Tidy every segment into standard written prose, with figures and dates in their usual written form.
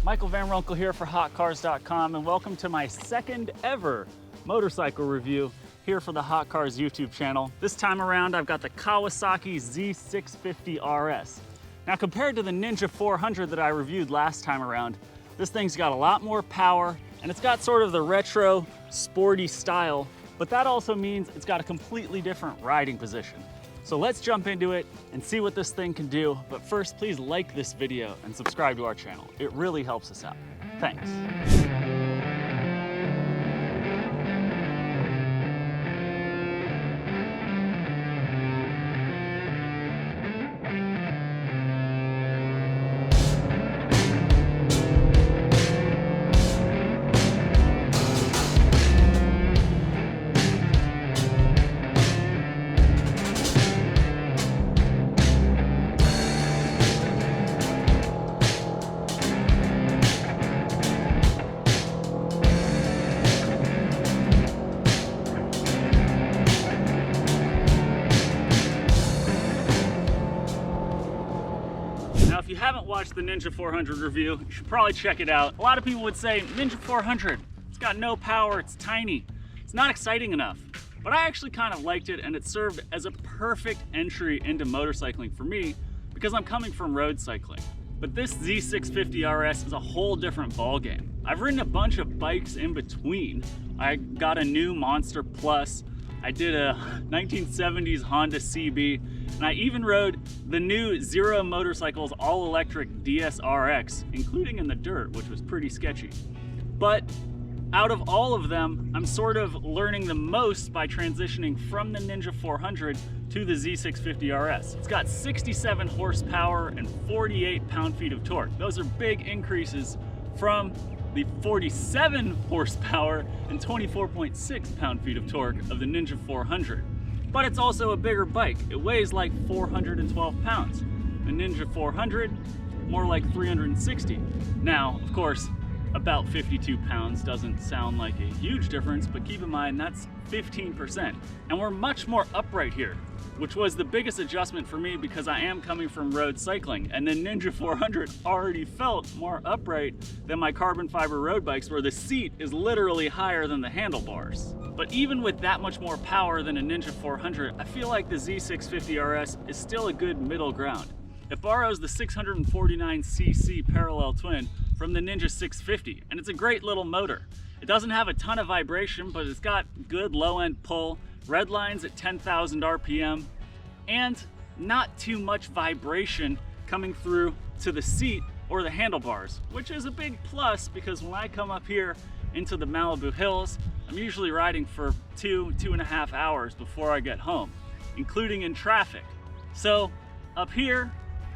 Michael Van Runkle here for HotCars.com, and welcome to my second ever motorcycle review here for the HotCars YouTube channel. This time around, I've got the Kawasaki Z650RS. Now, compared to the Ninja 400 that I reviewed last time around, this thing's got a lot more power, and it's got sort of the retro, sporty style, but that also means it's got a completely different riding position. So let's jump into it and see what this thing can do. But first, please like this video and subscribe to our channel. It really helps us out. Thanks. Now, if you haven't watched the Ninja 400 review, you should probably check it out. A lot of people would say, Ninja 400, it's got no power, it's tiny, it's not exciting enough. But I actually kind of liked it, and it served as a perfect entry into motorcycling for me because I'm coming from road cycling. But this Z650RS is a whole different ballgame. I've ridden a bunch of bikes in between. I got a new Monster Plus, I did a 1970s Honda CB, and I even rode the new Zero Motorcycles all-electric DSRX, including in the dirt, which was pretty sketchy. But out of all of them, I'm sort of learning the most by transitioning from the Ninja 400 to the Z650RS. It's got 67 horsepower and 48 pound-feet of torque. Those are big increases from the 47 horsepower and 24.6 pound-feet of torque of the Ninja 400. But it's also a bigger bike. It weighs like 412 pounds. The Ninja 400, more like 360. Now, of course, about 52 pounds doesn't sound like a huge difference, but keep in mind that's 15%. And we're much more upright here, which was the biggest adjustment for me because I am coming from road cycling, and the Ninja 400 already felt more upright than my carbon fiber road bikes where the seat is literally higher than the handlebars. But even with that much more power than a Ninja 400, I feel like the Z650RS is still a good middle ground. It borrows the 649cc parallel twin from the Ninja 650, and it's a great little motor. It doesn't have a ton of vibration, but it's got good low-end pull, red lines at 10,000 RPM, and not too much vibration coming through to the seat or the handlebars, which is a big plus because when I come up here into the Malibu hills, I'm usually riding for 2.5 hours before I get home, including in traffic. So up here,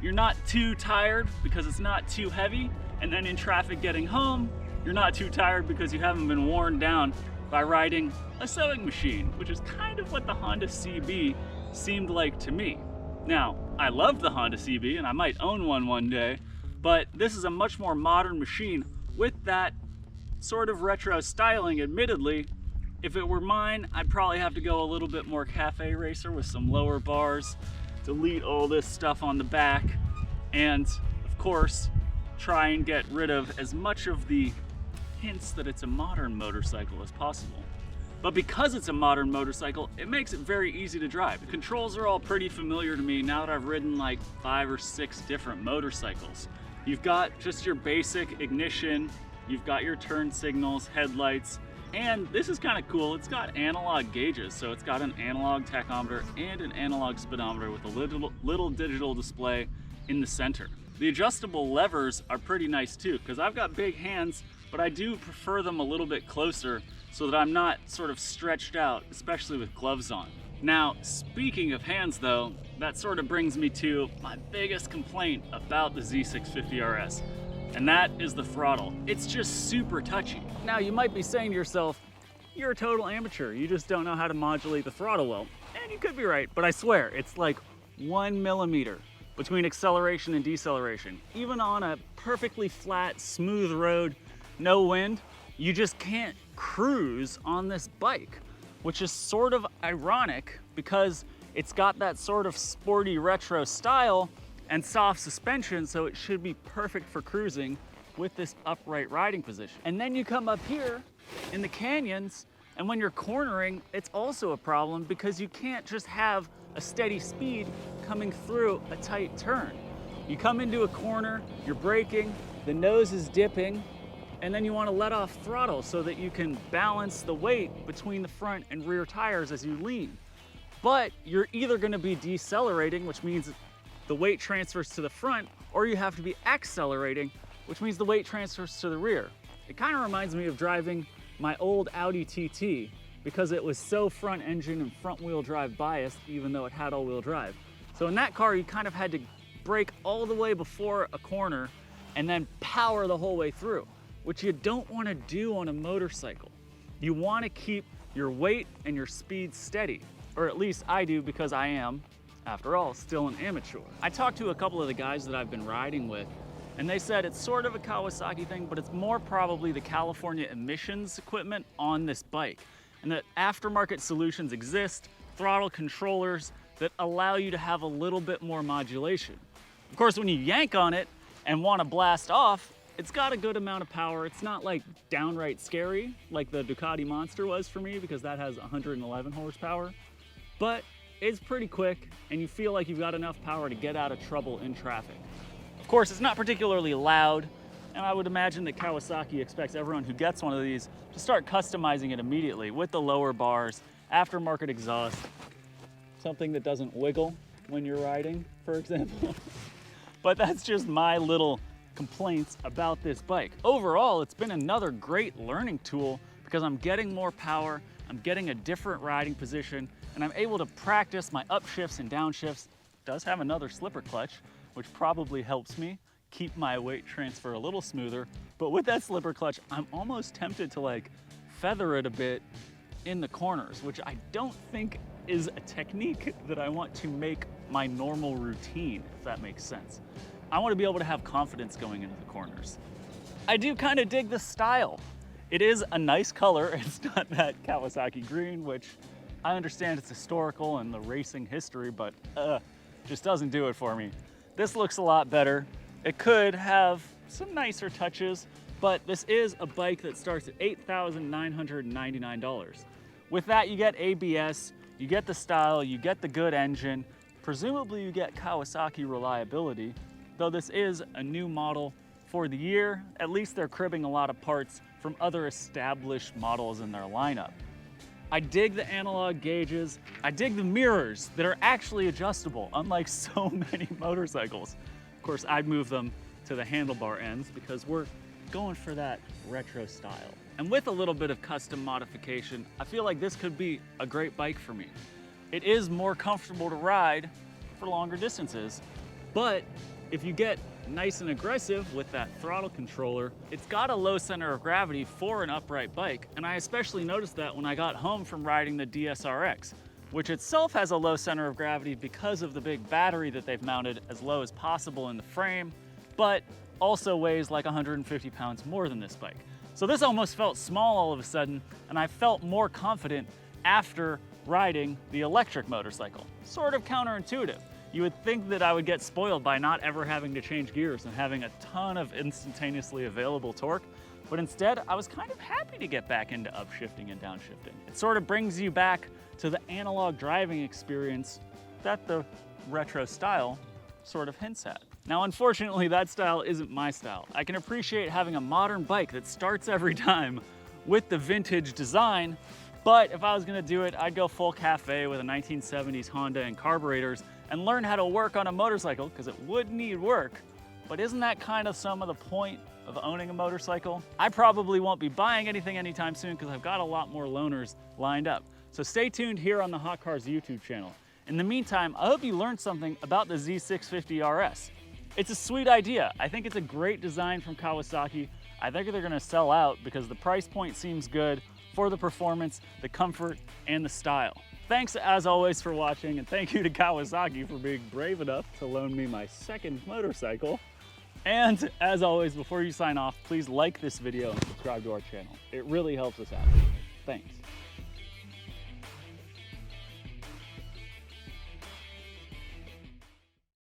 you're not too tired because it's not too heavy, and then in traffic getting home, you're not too tired because you haven't been worn down by riding a sewing machine, which is kind of what the Honda CB seemed like to me. Now, I love the Honda CB and I might own one day, but this is a much more modern machine with that sort of retro styling. Admittedly, if it were mine, I'd probably have to go a little bit more cafe racer with some lower bars, delete all this stuff on the back, and of course, try and get rid of as much of the hints that it's a modern motorcycle as possible. But because it's a modern motorcycle, it makes it very easy to drive. The controls are all pretty familiar to me now that I've ridden like 5 or 6 different motorcycles. You've got just your basic ignition, you've got your turn signals, headlights, and this is kind of cool. It's got analog gauges, so it's got an analog tachometer and an analog speedometer with a little digital display in the center. The adjustable levers are pretty nice too, because I've got big hands, but I do prefer them a little bit closer so that I'm not sort of stretched out, especially with gloves on. Now, speaking of hands though, that sort of brings me to my biggest complaint about the Z650RS, and that is the throttle. It's just super touchy. Now, you might be saying to yourself, you're a total amateur, you just don't know how to modulate the throttle well. And you could be right, but I swear, it's like 1 millimeter between acceleration and deceleration. Even on a perfectly flat, smooth road, no wind, you just can't cruise on this bike, which is sort of ironic because it's got that sort of sporty retro style and soft suspension, so it should be perfect for cruising. with this upright riding position. And then you come up here in the canyons, and when you're cornering, it's also a problem because you can't just have a steady speed coming through a tight turn. You come into a corner, you're braking, the nose is dipping, and then you want to let off throttle so that you can balance the weight between the front and rear tires as you lean. But you're either going to be decelerating, which means the weight transfers to the front, or you have to be accelerating, which means the weight transfers to the rear. It kind of reminds me of driving my old Audi TT because it was so front engine and front wheel drive biased, even though it had all wheel drive. So in that car, you kind of had to brake all the way before a corner and then power the whole way through, which you don't want to do on a motorcycle. You want to keep your weight and your speed steady, or at least I do, because I am, after all, still an amateur. I talked to a couple of the guys that I've been riding with, and they said it's sort of a Kawasaki thing, but it's more probably the California emissions equipment on this bike, and that aftermarket solutions exist, throttle controllers that allow you to have a little bit more modulation. Of course, when you yank on it and want to blast off, it's got a good amount of power. It's not like downright scary like the Ducati Monster was for me, because that has 111 horsepower, but it's pretty quick and you feel like you've got enough power to get out of trouble in traffic. Of course, it's not particularly loud, and I would imagine that Kawasaki expects everyone who gets one of these to start customizing it immediately with the lower bars, aftermarket exhaust, something that doesn't wiggle when you're riding, for example. But that's just my little complaints about this bike. Overall, it's been another great learning tool because I'm getting more power, I'm getting a different riding position, and I'm able to practice my upshifts and downshifts. It does have another slipper clutch, which probably helps me keep my weight transfer a little smoother. But with that slipper clutch, I'm almost tempted to like feather it a bit in the corners, which I don't think is a technique that I want to make my normal routine, if that makes sense. I want to be able to have confidence going into the corners. I do kind of dig the style. It is a nice color. It's not that Kawasaki green, which I understand it's historical and the racing history, but just doesn't do it for me. This looks a lot better. It could have some nicer touches, but this is a bike that starts at $8,999. With that, you get ABS, you get the style, you get the good engine, presumably you get Kawasaki reliability, though this is a new model for the year. At least they're cribbing a lot of parts from other established models in their lineup. I dig the analog gauges. I dig the mirrors that are actually adjustable, unlike so many motorcycles. Of course, I'd move them to the handlebar ends because we're going for that retro style. And with a little bit of custom modification, I feel like this could be a great bike for me. It is more comfortable to ride for longer distances, but if you get nice and aggressive with that throttle controller, it's got a low center of gravity for an upright bike, and I especially noticed that when I got home from riding the DSRX, which itself has a low center of gravity because of the big battery that they've mounted as low as possible in the frame, but also weighs like 150 pounds more than this bike. So this almost felt small all of a sudden, and I felt more confident after riding the electric motorcycle. Sort of counterintuitive. You would think that I would get spoiled by not ever having to change gears and having a ton of instantaneously available torque, but instead I was kind of happy to get back into upshifting and downshifting. It sort of brings you back to the analog driving experience that the retro style sort of hints at. Now, unfortunately, that style isn't my style. I can appreciate having a modern bike that starts every time with the vintage design, but if I was gonna do it, I'd go full cafe with a 1970s Honda and carburetors and learn how to work on a motorcycle, because it would need work. But isn't that kind of some of the point of owning a motorcycle? I probably won't be buying anything anytime soon because I've got a lot more loaners lined up. So stay tuned here on the HotCars YouTube channel. In the meantime, I hope you learned something about the Z650RS. It's a sweet idea. I think it's a great design from Kawasaki. I think they're gonna sell out because the price point seems good for the performance, the comfort, and the style. Thanks as always for watching, and thank you to Kawasaki for being brave enough to loan me my second motorcycle. And as always, before you sign off, please like this video and subscribe to our channel. It really helps us out. Thanks.